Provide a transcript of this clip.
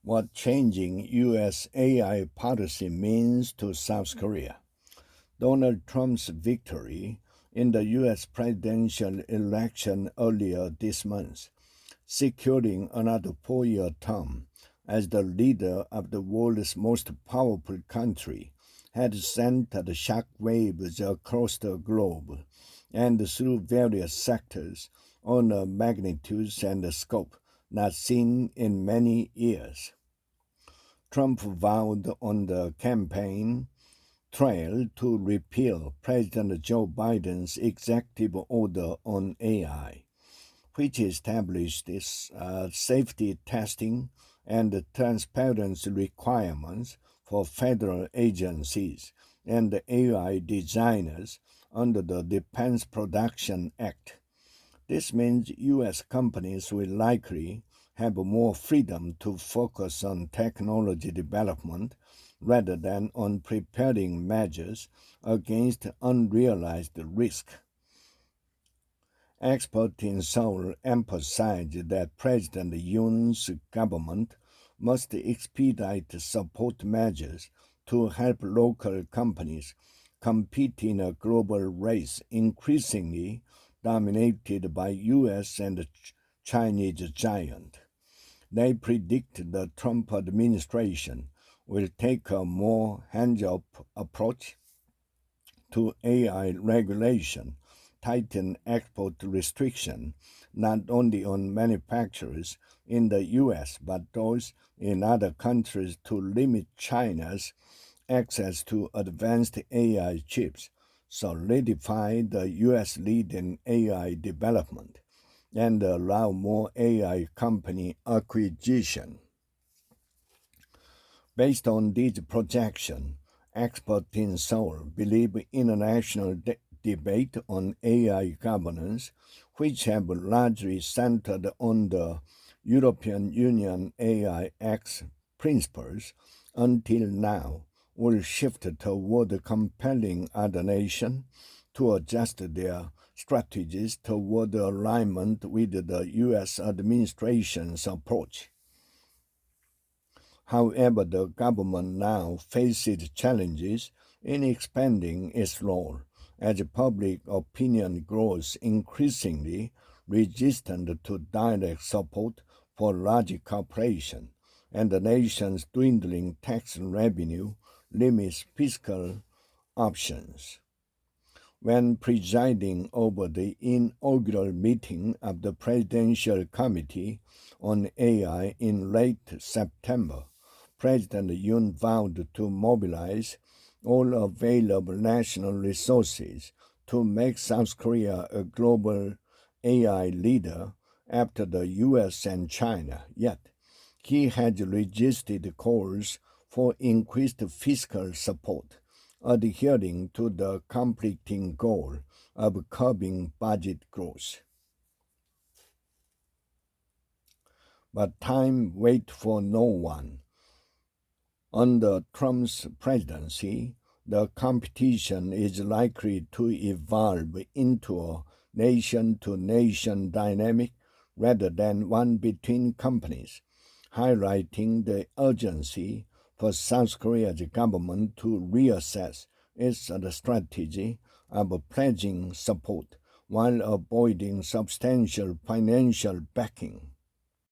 what changing U.S. AI policy means to South Korea. Donald Trump's victory in the U.S. presidential election earlier this month, securing another 4-year term as the leader of the world's most powerful country, had sent shockwaves across the globe and through various sectors on a magnitude and scope not seen in many years. Trump vowed on the campaign trail to repeal President Joe Biden's executive order on AI, which established safety testing and transparency requirements for federal agencies and AI designers under the Defense Production Act. This means U.S. companies will likely have more freedom to focus on technology development rather than on preparing measures against unrealized risk. Experts in Seoul emphasized that President Yoon's government must expedite support measures to help local companies compete in a global race increasingly dominated by U.S. and Chinese giants. They predict the Trump administration will take a more hands-off approach to AI regulation, tighten export restriction not only on manufacturers in the US but those in other countries to limit China's access to advanced AI chips, solidify the US lead in AI development, and allow more AI company acquisition. Based on these projections, experts in Seoul believe international debate on AI governance, which have largely centered on the European Union AI Act principles until now, will shift toward compelling other nations to adjust their strategies toward alignment with the U.S. administration's approach. However, the government now faces challenges in expanding its role as public opinion grows increasingly resistant to direct support for large corporations, and the nation's dwindling tax revenue limits fiscal options. When presiding over the inaugural meeting of the Presidential Committee on AI in late September, President Yoon vowed to mobilize all available national resources to make South Korea a global AI leader after the US and China. Yet, he had resisted calls for increased fiscal support, adhering to the conflicting goal of curbing budget growth. But time waits for no one. Under Trump's presidency, the competition is likely to evolve into a nation-to-nation dynamic rather than one between companies, highlighting the urgency for South Korea's government to reassess its strategy of pledging support while avoiding substantial financial backing.